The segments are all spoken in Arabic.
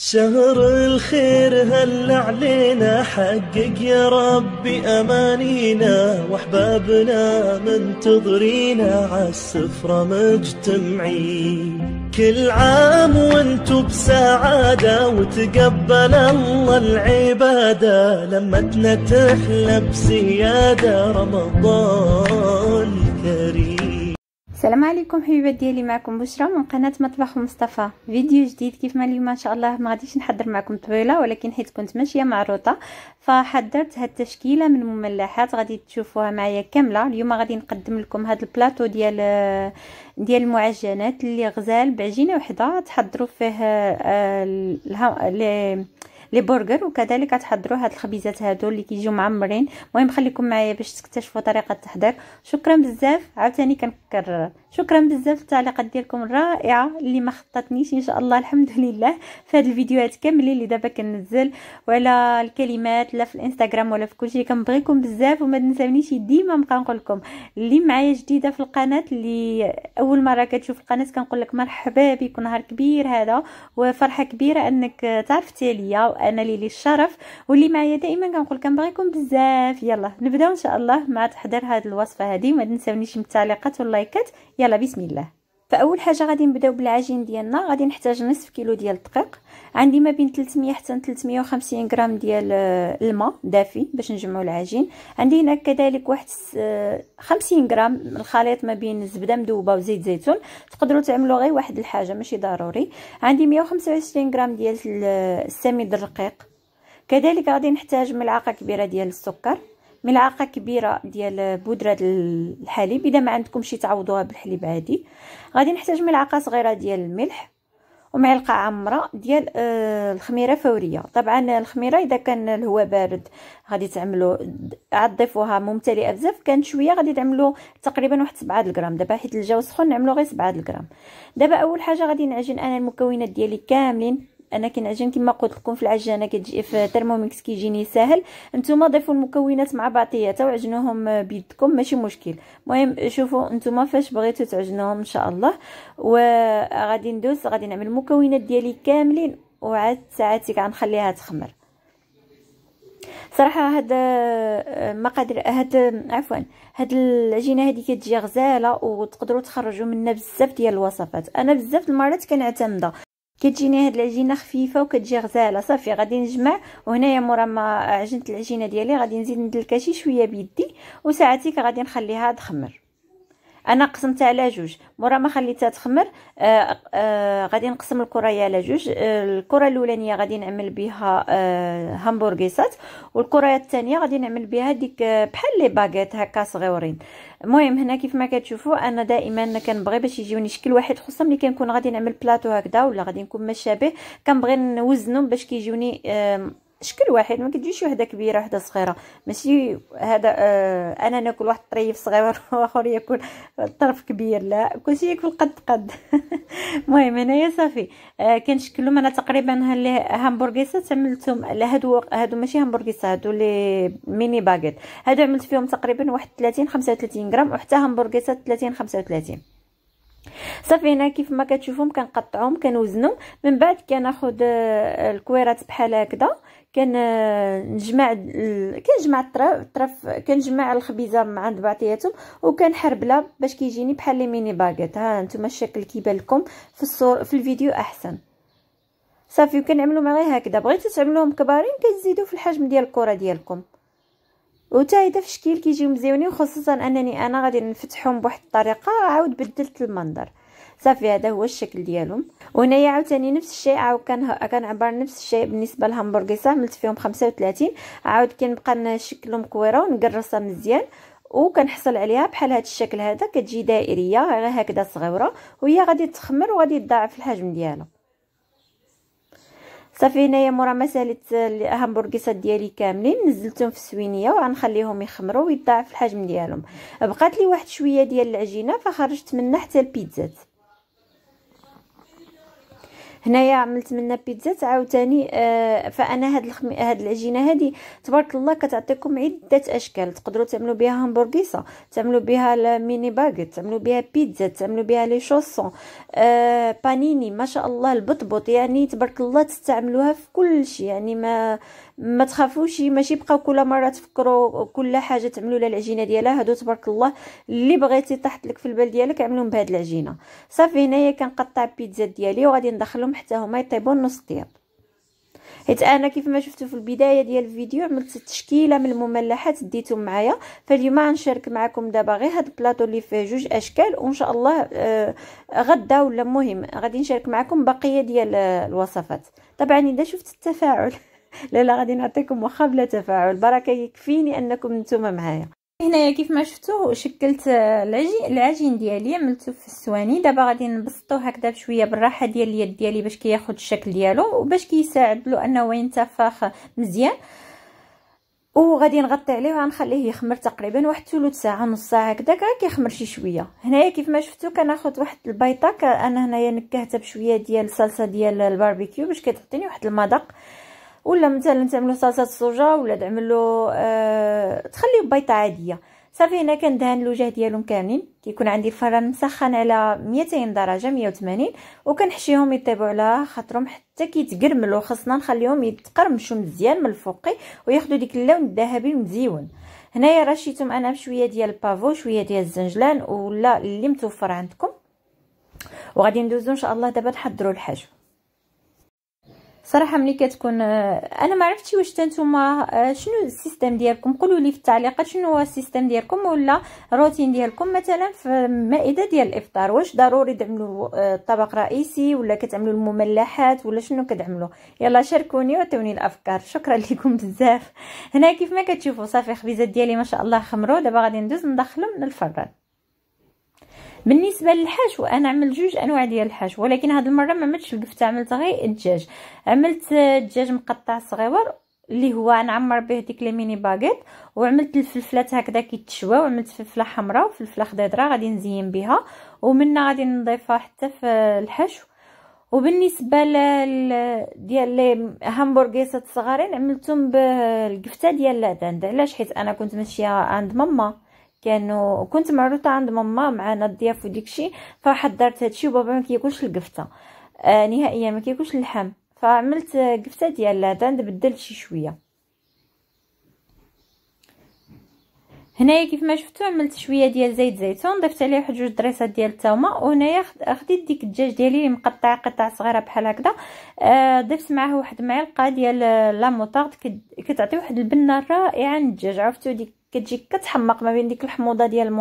شهر الخير هل علينا، حقق يا ربي أمانينا، واحبابنا منتظرينا عالسفرة مجتمعين. كل عام وانتو بسعادة وتقبل الله العبادة، لمتنا تحلى بزيادة رمضان كريم. السلام عليكم حبيبات ديالي، معكم بشرى من قناه مطبخ مصطفى. فيديو جديد. كيف ما اليوم ان شاء الله ما غاديش نحضر معكم طويله، ولكن حيت كنت ماشيه مع روطه فحضرت هاد التشكيله من المملحات غادي تشوفوها معايا كامله. اليوم غادي نقدم لكم هاد البلاطو ديال المعجنات اللي غزال بعجينه وحده تحضروا فيه لي برجر، وكذلك تحضروا هاد الخبيزات هادو اللي كيجيو معمرين. المهم خليكم معايا باش تكتشفوا طريقه التحضير. شكرا بزاف، عاوتاني كنكرر شكرا بزاف التعليقات ديالكم الرائعه اللي ما خطاتنيش ان شاء الله. الحمد لله في هاد الفيديوهات كاملين اللي دابا كنزل، وعلى الكلمات لا في الانستغرام ولا في كلشي. كنبغيكم بزاف وما تنساونيش. ديما نبقى نقول لكم اللي معايا جديده في القناه، اللي اول مره كتشوف القناه، كنقول لك مرحبا بك، نهار كبير هذا وفرحه كبيره انك تعرفتي ليا، وانا لي الشرف. واللي معايا دائما كنقول كنبغيكم بزاف. يلا نبداو ان شاء الله مع تحضير هذه الوصفه هذه. ما تنساونيش من التعليقات واللايكات. يلا بسم الله. فاول حاجه غادي نبداو بالعجين ديالنا. غادي نحتاج نصف كيلو ديال الدقيق، عندي ما بين 300 حتى 350 غرام ديال الماء دافي باش نجمعوا العجين. عندي هنا كذلك واحد 50 غرام الخليط ما بين الزبده مذوبه وزيت زيتون. تقدروا تعملوا غير واحد الحاجه ماشي ضروري. عندي 125 غرام ديال السميد الرقيق. كذلك غادي نحتاج ملعقه كبيره ديال السكر، ملعقه كبيره ديال بودره الحليب، اذا ما عندكمش تعوضوها بالحليب عادي. غادي نحتاج ملعقه صغيره ديال الملح، ومعلقه عامره ديال الخميره فوريه. طبعا الخميره اذا كان الهواء بارد غادي تعملوا تضيفوها ممتلئه بزاف، كانت شويه غادي تعملوا تقريبا واحد 7 غرام. دابا حيت الجو سخون نعملوا غير 7 غرام. دابا اول حاجه غادي نعجن انا المكونات ديالي كاملين. انا كنعجن كما قلت لكم في العجانه كتجي في ترموميكس كيجيني ساهل. نتوما ضيفوا المكونات مع بعضياتها وعجنوهم بيدكم ماشي مشكل. المهم شوفوا نتوما فاش بغيتوا تعجنوهم ان شاء الله. وغادي ندوز غادي نعمل المكونات ديالي كاملين، وعاد ساعاتي غنخليها تخمر. صراحه هاد مقادير هاد العجينه هذه كتجي غزاله، وتقدروا تخرجوا منها بزاف ديال الوصفات. انا بزاف المرات كنعتمدها، كتجيني هاد العجينه خفيفه وكتجي غزاله. صافي غادي نجمع، وهنايا مورا ما عجنت العجينه ديالي غادي نزيد ندلكها شي شويه بيدي، وساعتي غادي نخليها تخمر. انا قسمتها على جوج. مورا ما خليتها تخمر غادي نقسم الكريه على جوج. الكره الاولانيه غادي نعمل بها همبرغيسات، والكره الثانيه غادي نعمل بها ديك بحال لي باغيت هكا صغيورين. المهم هنا كيف ما كتشوفوا انا دائما كنبغي باش يجيوني شكل واحد، خصوصا ملي كنكون غادي نعمل بلاطو هكذا ولا غادي نكون ما شابه، كنبغي نوزنهم باش كيجيوني شكل واحد، ما كتجيش وحده كبيره وحده صغيره. ماشي هذا انا ناكل واحد الطريف صغير واخر ياكل طرف كبير، لا كلشي ياكل قد المهم هنايا صافي كنشكلهم. انا تقريبا همبرغيسات عملتهم، لا هادو ماشي همبرغيسات، هادو لي ميني باغيت. هادو عملت فيهم تقريبا واحد 30 35 غرام، وحتى همبرغيسات 30 35. صافي هنا كيف ما كتشوفوهم كنقطعوهم كنوزنهم. من بعد كناخذ الكويرات بحال هكذا، كنجمع الطرف كنجمع الخبيزه مع عند بعضياتهم، وكنحربلها باش كيجيني بحال لي ميني باغيت. ها نتوما الشكل كيبان لكم في الصور في الفيديو احسن. صافي وكنعملوا مع غير هكذا. بغيتو تعملوهم كبارين كتزيدوا في الحجم ديال الكره ديالكم، وتا هذا في شكل كيجيو مزيونين، خصوصا انني انا غادي نفتحهم بواحد الطريقه عاود بدلت المنظر. صافي هذا هو الشكل ديالهم. وهنايا عاوتاني نفس الشيء، عاود كنعبر نفس الشيء بالنسبه للهمبرغيسه. عملت فيهم 35، عاود كنبقى نشكلهم كويره ونقرصها مزيان، وكنحصل عليها بحال هذا الشكل. هذا كتجي دائريه غير هكذا صغيره، وهي غادي تخمر وغادي تضاعف الحجم ديالها. صافي هنايا مورا ما ساليت الهمبرغيسات ديالي كاملين نزلتهم في السوينيه وغنخليهم يخمروا ويضاعف الحجم ديالهم. بقات لي واحد شويه ديال العجينه فخرجت منها حتى البيتزات. هنايا عملت منها بيتزا عاوتاني. فانا هاد العجينه هادي تبارك الله كتعطيكم عده اشكال. تقدروا تعملوا بها همبرغيسه، تعملوا بها الميني باغيت، تعملوا بها بيتزا، تعملوا بها لي شوسون، بانيني، ما شاء الله البطبوط، يعني تبارك الله تستعملوها في كل شيء. يعني ما تخافوش، ماشي بقاو كل مره تفكروا كل حاجه تعملوا لها العجينه ديالها. هادو تبارك الله اللي بغيتي طاحت لك في البال ديالك اعملهم بهاد العجينه. صافي هنايا كنقطع البيتزا ديالي وغادي ندخلهم حتى هما يطيبوا نص طياب. حيت انا كيف ما شفتوا في البدايه ديال الفيديو عملت تشكيله من المملحات ديتهم معايا. فاليوم غنشارك معكم دابا غير هاد البلاطو اللي فيه جوج اشكال، وان شاء الله غدا ولا مهم غادي نشارك معكم بقيه ديال الوصفات. طبعا اذا شفت التفاعل لا غادي نعطيكم واخا بلا تفاعل، بركه يكفيني انكم نتوما معايا. هنايا كيف ما شفتوا شكلت العجين ديالي، عملته في السواني. دابا غادي نبسطوه هكذا بشويه بالراحه ديال اليد ديالي باش كياخذ الشكل ديالو وباش كيساعد له انه ينتفخ مزيان. وغادي نغطي عليه وغنخليه يخمر تقريبا واحد ثلث ساعه نص ساعه هكذا كيخمر شي شويه. هنايا كيف ما شفتوا كناخذ واحد البيضه، انا هنايا نكهتها بشويه ديال الصلصه ديال الباربيكيو باش كتعطيني واحد المذاق. ولا مثلا تعملوا صلصه الصوجا ولا تعملوا تخليو بيضه عاديه. صافي هنا كندهن الوجه ديالهم كاملين. كيكون عندي الفران مسخن على 200 درجه 180 وكنحشيهم يطيبوا على خاطرهم حتى كيتقرملوا. خصنا نخليهم يتقرمشوا مزيان من الفوقي وياخذوا ديك اللون الذهبي المزيون. هنايا رشيتهم انا بشويه ديال البافو، شويه ديال الزنجلان ولا اللي متوفر عندكم. وغادي ندوزو ان شاء الله دابا نحضروا الحشو. صراحه ملي كتكون انا ما عرفتش واش نتوما شنو السيستم ديالكم، قولوا لي في التعليقات شنو هو السيستم ديالكم ولا روتين ديالكم مثلا في مائده ديال الافطار. واش ضروري تعملوا طبق رئيسي ولا كتعملوا المملحات ولا شنو كتعملوا؟ يلا شاركوني وعطوني الافكار. شكرا لكم بزاف. هنا كيف ما كتشوفوا صافي الخبيزات ديالي ما شاء الله خمروا. دابا غادي ندوز ندخلهم من الفران. بالنسبه للحشو انا عملت جوج انواع ديال الحشو، ولكن هذه المره ما عملتش الكفته، عملت غير الدجاج. عملت دجاج مقطع صغيور اللي هو نعمر به ديك لي ميني باغيت، وعملت الفلفلات هكذا كيتشوا، وعملت فلفله حمراء وفلفله خضراء غادي نزين بها، ومنها غادي نضيفها حتى في الحشو. وبالنسبه ديال لي همبرغيسات صغارين عملتهم بالكفته ديال العدند. علاش؟ حيت انا كنت ماشيه عند ماما، كنت معروضه عند ماما معنا الضياف وديكشي، فحضرت هادشي. وبابا ما كياكلش الكفته نهائيا، ما كياكلش اللحم، فعملت كفته ديال العدند بدلت شي شويه. هنايا كيف ما شفتوا عملت شويه ديال زيت زيتون، ضفت عليه واحد جوج دريسات ديال الثومه. وهنايا خديت ديك الدجاج ديالي اللي مقطع قطع صغيره بحال هكذا، ضفت معاه واحد معلقه ديال لا موطارد، كتعطي واحد البنه رائعه للدجاج. عرفتوا ديك كتجي كتحمق ما بين ديك الحموضه ديال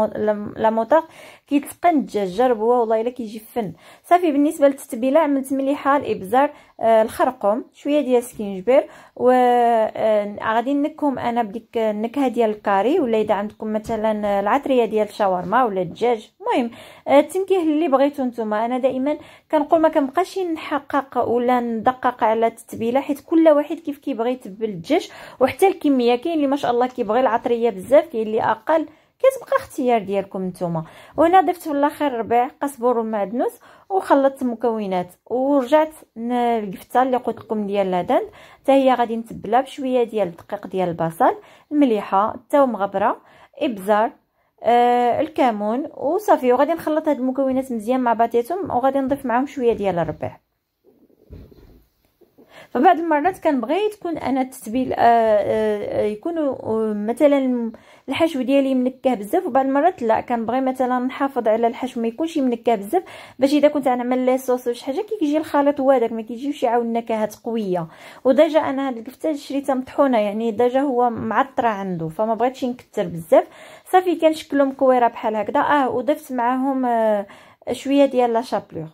لا موطار، كيتقن الدجاج. جربوها والله الا كيجي فن. صافي بالنسبه للتتبيله عملت مليحه، الابزار، الخرقوم، شويه ديال سكينجبير، وغادي نكهم انا بديك النكهه ديال الكاري، ولا اذا عندكم مثلا العطريه ديال الشاورما ولا الدجاج، المهم التنكيه اللي بغيتو نتوما. انا دائما كنقول ما كنبقاش نحقق ولا ندقق على التتبيله، حيت كل واحد كيف كيبغي يتبل الدجاج وحتى الكميه. كاين اللي ما شاء الله كيبغي العطريه بزاف، كاين اللي اقل، كتبقى اختيار ديالكم نتوما. وهنا ضفت في الاخر ربيع قزبر ومعدنوس وخلطت المكونات، ورجعت الكفته اللي قلت لكم ديال العدن حتى هي غادي نتبلها بشويه ديال الدقيق ديال البصل، المليحه، الثوم غبره، ابزار، الكمون، وصافي. وغادي نخلط هاد المكونات مزيان مع بعضياتهم، وغادي نضيف معاهم شويه ديال الربيع. فبعض المرات كنبغي تكون انا التتبيل يكونوا مثلا الحشو ديالي منكه بزاف، وبعض المرات لا، كنبغي مثلا نحافظ على الحشو ما يكونش منكه بزاف، باش اذا كنت نعمل لي صوص ولا شي حاجه كيجي الخليط هذاك ما كيجيوش يعاود نكهات قويه. وديجا انا هاد الكفته شريتها مطحونه، يعني ديجا هو معطره عنده، فما بغيتش نكثر بزاف. صافي كنشكلهم كويره بحال هكذا. وضفت معاهم شويه ديال لا شابلور،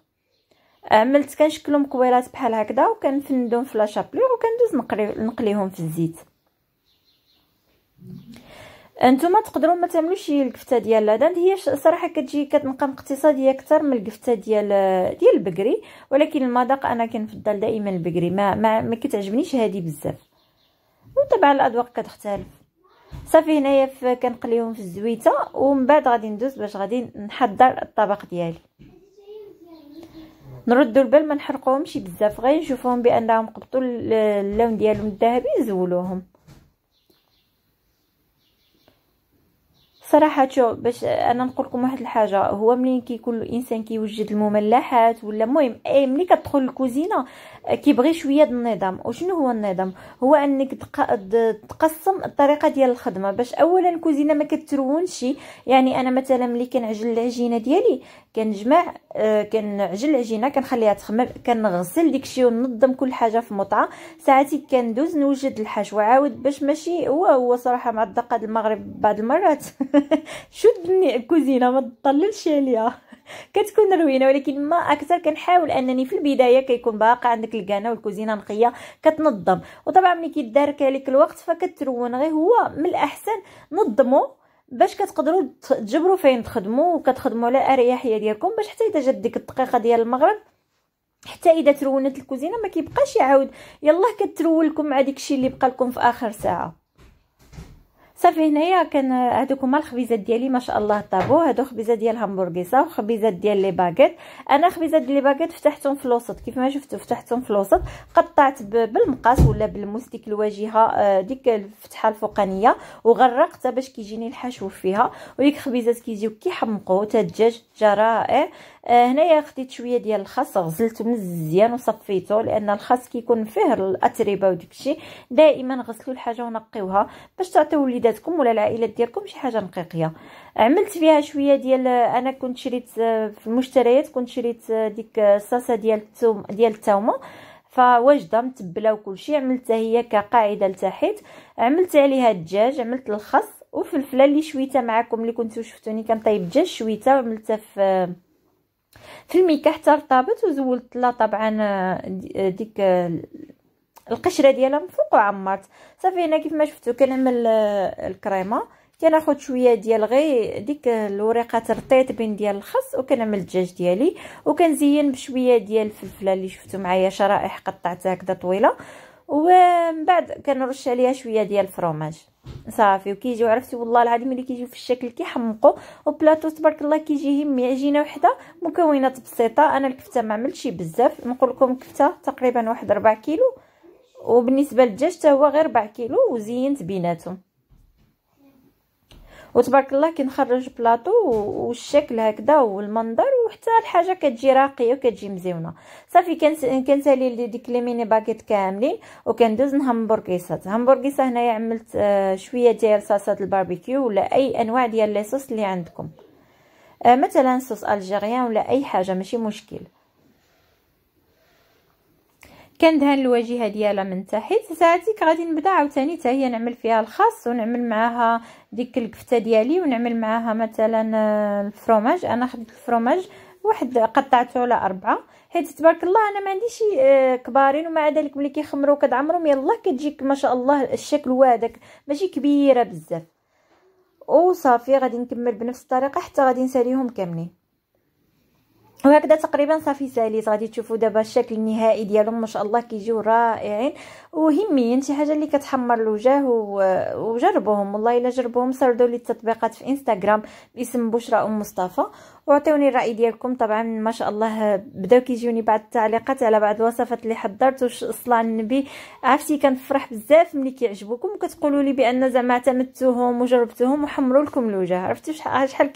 عملت كنشكلهم كويرات بحال هكذا وكنفندهم في لا شابلور وكندوز نقليهم في الزيت. انتما تقدروا ما تعملوش الكفته ديال العدن، هي صراحه كتجي كتنقى اقتصاديه اكثر من الكفته ديال البقري، ولكن المذاق انا كنفضل دائما البقري، ما كتعجبنيش هذه بزاف، وطبعا الاذواق كتختلف. صافي هنايا كنقليهم في الزويته، ومن بعد غادي ندوز باش غادي نحضر الطبق ديالي. نردوا البال ما نحرقوهمش بزاف، غير نشوفوهم بانهم قبطوا اللون ديالهم الذهبي نزولوهم. صراحه شو باش انا نقول لكم واحد الحاجه، هو ملي كيكون الانسان كيوجد المملحات ولا المهم اي ملي كتدخل الكوزينه كيبغي شويه د النظام. وشنو هو النظام؟ هو انك تقسم الطريقه ديال الخدمه، باش اولا الكوزينه ما كترونش. يعني انا مثلا ملي كنعجن العجينه ديالي كنجمع كنعجن العجينه كنخليها تخمر، كنغسل داكشي وننظم كل حاجه في مطعه. ساعتي كندوز نوجد الحشو عاود باش ماشي هو صراحه مع الدقه المغرب بعض المرات شد الكوزينه ما تطللش عليها كتكون روينه، ولكن ما اكثر كنحاول انني في البدايه كيكون باقي عندك الكانه والكوزينه نقيه كتنظم. وطبعا ملي كيدارك عليك الوقت فكترون، غير هو من الاحسن نظموا باش كتقدروا تجبروا فين تخدموا وكتخدموا على اريحيه ديالكم، باش حتى اذا جات ديك الدقيقه ديال المغرب حتى اذا ترونت الكوزينه ما كيبقاش يعاود يلاه كترول لكم مع داكشي اللي بقى لكم في اخر ساعه. صافي هنايا كان هادوك هما الخبيزات ديالي ما شاء الله طابو. هادو خبيزات ديال همبرغيسه وخبيزات ديال لي باغيت. انا خبيزات ديال لي باغيت فتحتهم في الوسط كيف ما شفتوا، فتحتهم في الوسط، قطعت بالمقاس ولا بالموس ديك الواجهه ديك الفتحه الفوقانيه وغرقتها باش كيجيني الحشو فيها. وديك خبيزات كيجيو كيحمقوا تا الدجاج جا رائع. هنايا خديت شويه ديال الخس غسلته مزيان وصفيته، لان الخس كيكون فيه الاتربه وداكشي. دائما غسلوا الحاجه ونقيوها باش تعطيو وليداتكم ولا العائلات ديالكم شي حاجه نقيقيه. عملت فيها شويه ديال انا كنت شريت في المشتريات، كنت شريت ديك الصلصه ديال الثومه فواجده متبله وكلشي، عملتها هي كقاعده لتحت. عملت عليها الدجاج، عملت الخس وفلفله اللي شويته معكم اللي كنتو شفتوني كنطيب الدجاج شويته، عملتها في الميكا حتى رطابت، وزولت لها طبعا ديك القشره ديالها من فوق وعمرت. صافي هنا كيف ما شفتوا كنعمل الكريمه، كناخذ شويه ديال غير ديك الوريقات الرطيبين ديال الخس وكنعمل الدجاج ديالي، وكنزين بشويه ديال الفلفله اللي شفتوا معايا شرائح قطعتها هكذا طويله، ومن بعد كنرش عليها شويه ديال الفرomاج. صافي وكيجيو عرفتي والله العظيم اللي كيجيو في الشكل كيحمقوا. وبلاطو تبارك الله كيجي عجينه وحده مكونات بسيطه. انا الكفته ما عملتش بزاف، نقول لكم كفته تقريبا واحد 4 كيلو، وبالنسبه للدجاج حتى هو غير 4 كيلو، وزينت بيناتهم. وتبارك الله كنخرج بلاطو والشكل هكذا والمنظر وحتى الحاجه كتجي راقيه وكتجي مزيونه. صافي كنسالي ديك لي ميني باكيت كاملين وكندوز همبرغيسات. هنايا عملت شويه ديال صلصه الباربيكيو ولا اي انواع ديال لي صوص اللي عندكم، مثلا صوص الجيريان ولا اي حاجه ماشي مشكل. كندهن الواجهه ديالها من تحت. ساعتي غادي نبدا عاوتاني حتى هي نعمل فيها الخاص ونعمل معاها ديك الكفته ديالي ونعمل معاها مثلا الفرomاج. انا خديت الفرomاج واحد قطعته على 4 حيت تبارك الله انا ما عنديش كبارين، ومع ذلك ملي كيخمروا كتعمرهم يلاه كتجيك ما شاء الله الشكل وهذاك ماشي كبيره بزاف. وصافي غادي نكمل بنفس الطريقه حتى غادي نساليهم كاملين، وهكذا تقريبا صافي ساليت. غادي تشوفوا دابا الشكل النهائي ديالهم ما شاء الله كيجيو رائعين وهميين، شي حاجه اللي كتحمر الوجه. وجربوهم والله الا جربوهم. سردوا لي التطبيقات في انستغرام باسم بشرى مصطفى وعطيوني الراي ديالكم. طبعا ما شاء الله بداو كيجيوني بعض التعليقات على بعض الوصفات اللي حضرت والصلاه على النبي. عرفتي كنفرح بزاف ملي كيعجبوكم وكتقولوا لي بان زعما اعتمدتوهم وجربتوهم وحمروا لكم الوجه. عرفتي شحال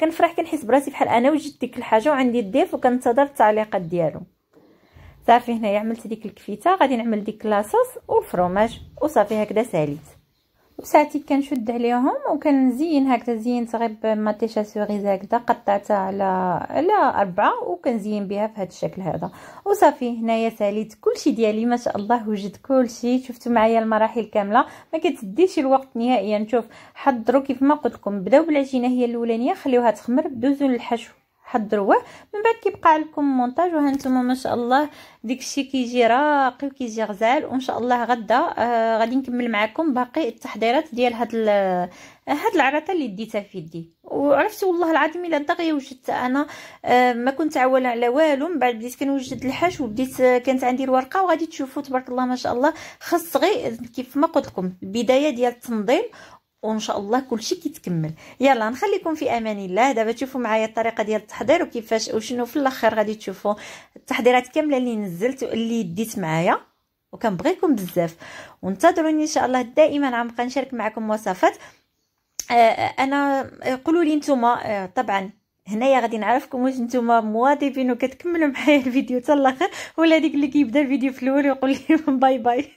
كنفرح كنحس براسي بحال انا وجدت ديك الحاجه وعندي الضيف وكنتظر التعليقات ديالو. صافي هنايا عملت ديك الكفيته، غادي نعمل ديك لاصوص والفرomاج وصافي هكذا ساليت. وساعتي كنشد عليهم وكنزين هكذا. زينت غير بماتيشا سوريز هكذا قطعتها على 4 وكنزين بها في هذا الشكل هذا. وصافي هنايا ساليت كلشي ديالي ما شاء الله، وجد كلشي. شفتوا معايا المراحل كامله، ما كتديش الوقت نهائيا. شوف حضروا كيف ما قلت لكم، بداو بالعجينه هي الاولانيه، خليوها تخمر، دوزوا للحشو حضروه، من بعد كيبقى لكم مونتاج. وها نتوما ما شاء الله داكشي كيجي راقي وكيجي غزال. وان شاء الله غدا غادي نكمل معكم باقي التحضيرات ديال هاد العرطه اللي ديتها في يدي. وعرفتي والله العظيم الا دغيا وجدت انا ما كنت عوالة على والو. من بعد بديت كنوجد الحشو وبديت كانت عندي الورقه، وغادي تشوفوا تبارك الله ما شاء الله. خص غير كيف ما قلت لكم البدايه ديال التنظيم وان شاء الله كلشي كيتكمل. يلا نخليكم في امان الله. دابا تشوفوا معايا الطريقه ديال التحضير وكيفاش وشنو في الاخر غادي تشوفوا التحضيرات كامله اللي نزلت واللي ديت معايا، وكنبغيكم بزاف وانتظروني ان شاء الله. دائما غنبقى نشارك معكم وصفات. انا قولوا لي نتوما، طبعا هنايا غادي نعرفكم واش نتوما مواظبين وكتكملوا معايا الفيديو حتى الاخر، ولا ديك اللي كيبدا الفيديو في الاول ويقول لي باي باي.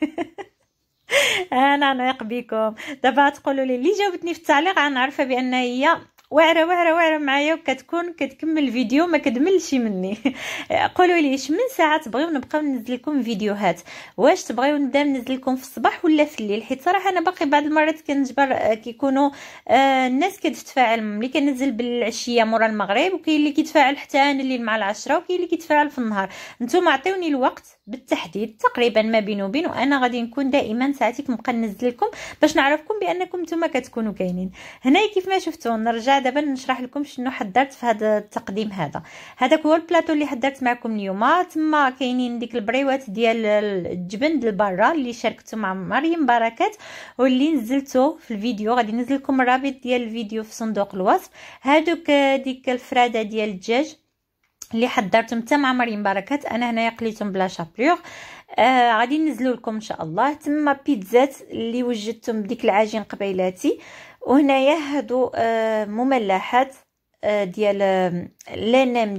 انا نعيق بكم. دابا تقولوا لي اللي جاوبتني في التعليق غنعرفها بان هي واعره واعره واعره معايا وكتكون كتكمل الفيديو ما كتملش مني. قولوا لي من ساعه تبغيو نبقاو ننزل لكم فيديوهات، واش تبغيو نبدا ننزل لكم في الصباح ولا في الليل؟ حيت صراحه انا باقي بعض المرات كنجبر كيكونوا الناس كتتفاعل ملي كننزل بالعشيه مورا المغرب، وكاين اللي كيتفاعل حتى الليل مع العشرة، وكاين اللي كيتفاعل في النهار. نتوما عطيوني الوقت بالتحديد تقريبا ما بين وبين، وانا غادي نكون دائما ساعتي كنبقى ننزل لكم باش نعرفكم بانكم نتوما كتكونوا كاينين. هنايا كيف ما شفتوا نرجع دابا نشرح لكم شنو حضرت في هذا التقديم. هذاك هو البلاطو اللي حضرت معكم اليوم. تما كاينين ديك البريوات ديال الجبن ديال برا اللي شاركته مع مريم بركات واللي نزلته في الفيديو. غادي ننزل لكم الرابط ديال الفيديو في صندوق الوصف. هادوك ديك الفراده ديال الدجاج اللي حضرتهم حتى مع مريم بركات، انا هنايا قليتهم بلا شابلور. غادي ننزلوا لكم ان شاء الله. تما بيتزات اللي وجدتهم بديك العجين قبيلاتي، وهنايا هادو مملحات ديال لانام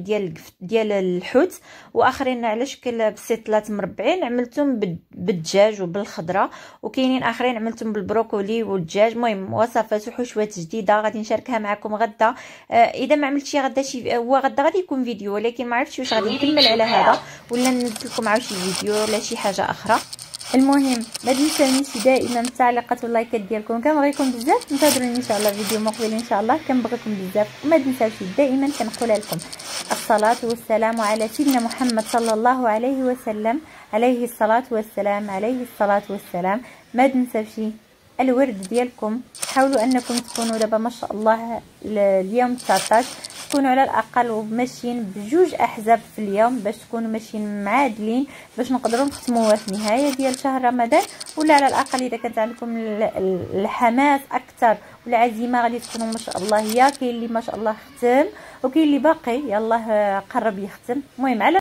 ديال الحوت، واخرين على شكل بسيطلات مربعين عملتهم بالدجاج وبالخضره، وكاينين اخرين عملتهم بالبروكولي والدجاج. المهم وصفات وحشوات جديده غادي نشاركها معكم غدا. اذا ما عملتش غدا هو غدا غادي يكون فيديو، ولكن ما عرفتش واش غادي نكمل على هذا ولا ننزل لكم عاود شي فيديو ولا شي حاجه اخرى. المهم ما تنسونيش دائما التعليقات واللايكات ديالكم، كنبغيكم بزاف. انتظروني ان شاء الله فيديو مقبل ان شاء الله، كنبغيكم بزاف. وما تنساوش دائما كنقولها لكم الصلاه والسلام على سيدنا محمد صلى الله عليه وسلم، عليه الصلاه والسلام، عليه الصلاه والسلام. ما تنساوش الورد ديالكم. حاولوا انكم تكونوا دابا ما شاء الله اليوم 19 تكونوا على الاقل ماشيين بجوج احزاب في اليوم، باش تكونوا ماشيين معادلين، باش نقدروا نختموها في النهايه ديال شهر رمضان. ولا على الاقل اذا كانت عندكم الحماس اكثر والعزيمه غادي تكونوا ما شاء الله. يا كاين اللي ما شاء الله ختم وكاين اللي باقي يلاه قرب يختم. المهم على